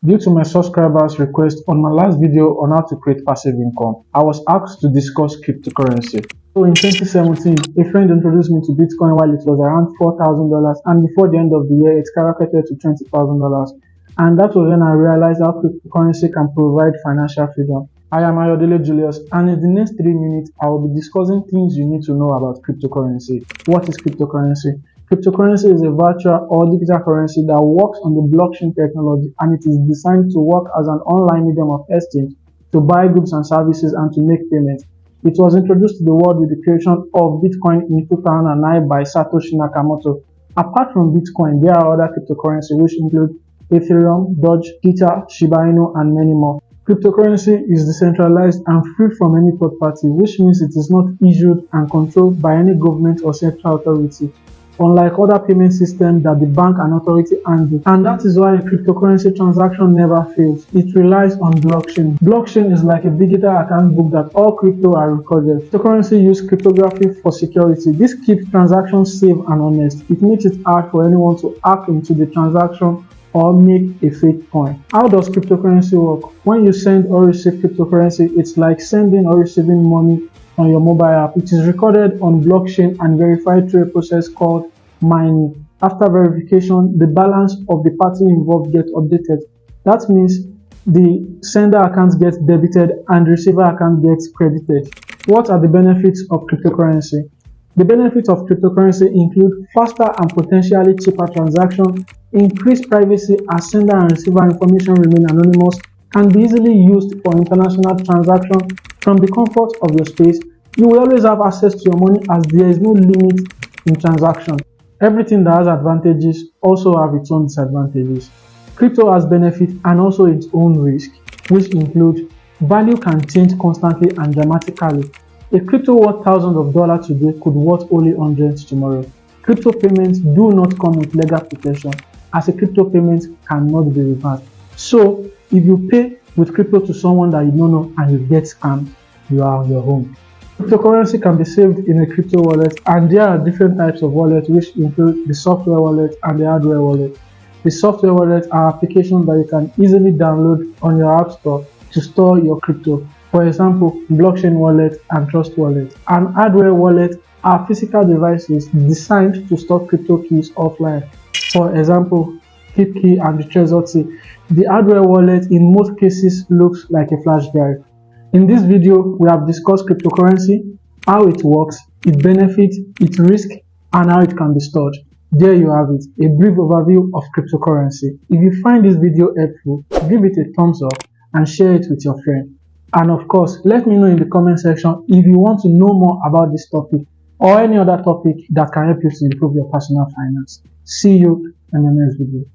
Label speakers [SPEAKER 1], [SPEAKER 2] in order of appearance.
[SPEAKER 1] Due to my subscribers' request on my last video on how to create passive income, I was asked to discuss cryptocurrency. So in 2017, a friend introduced me to Bitcoin while it was around $4,000, and before the end of the year, it skyrocketed to $20,000. And that was when I realized how cryptocurrency can provide financial freedom. I am Ayodele Julius, and in the next 3 minutes, I will be discussing things you need to know about cryptocurrency. What is cryptocurrency? Cryptocurrency is a virtual or digital currency that works on the blockchain technology, and it is designed to work as an online medium of exchange to buy goods and services and to make payments. It was introduced to the world with the creation of Bitcoin in 2009 by Satoshi Nakamoto. Apart from Bitcoin, there are other cryptocurrencies which include Ethereum, Doge, Ether, Shiba Inu, and many more. Cryptocurrency is decentralized and free from any third party, which means it is not issued and controlled by any government or central authority, unlike other payment systems that the bank and authority handle. And that is why a cryptocurrency transaction never fails. It relies on blockchain. Blockchain is like a digital account book that all crypto are recorded. Cryptocurrency uses cryptography for security. This keeps transactions safe and honest. It makes it hard for anyone to hack into the transaction or make a fake coin. How does cryptocurrency work? When you send or receive cryptocurrency, it's like sending or receiving money on your mobile app. It is recorded on blockchain and verified through a process called mining. After verification, the balance of the party involved gets updated. That means the sender account gets debited and the receiver account gets credited. What are the benefits of cryptocurrency? The benefits of cryptocurrency include faster and potentially cheaper transactions, increased privacy as sender and receiver information remain anonymous, can be easily used for international transactions from the comfort of your space. You will always have access to your money as there is no limit in transaction. Everything that has advantages also have its own disadvantages. Crypto has benefits and also its own risk, which include value can change constantly and dramatically. A crypto worth thousands of dollars today could worth only hundreds tomorrow. Crypto payments do not come with legal protection, as a crypto payment cannot be reversed. So, if you pay with crypto to someone that you don't know and you get scammed, you are on your own. Cryptocurrency can be saved in a crypto wallet, and there are different types of wallets which include the software wallet and the hardware wallet. The software wallets are applications that you can easily download on your app store to store your crypto. For example, blockchain wallet and trust wallet. And hardware wallet are physical devices designed to store crypto keys offline. For example, KeepKey and the Trezor key. The hardware wallet in most cases looks like a flash drive. In this video, we have discussed cryptocurrency, how it works, its benefits, its risk, and how it can be stored. There you have it, a brief overview of cryptocurrency. If you find this video helpful, give it a thumbs up and share it with your friend. And of course, let me know in the comment section if you want to know more about this topic or any other topic that can help you to improve your personal finance. See you in the next video.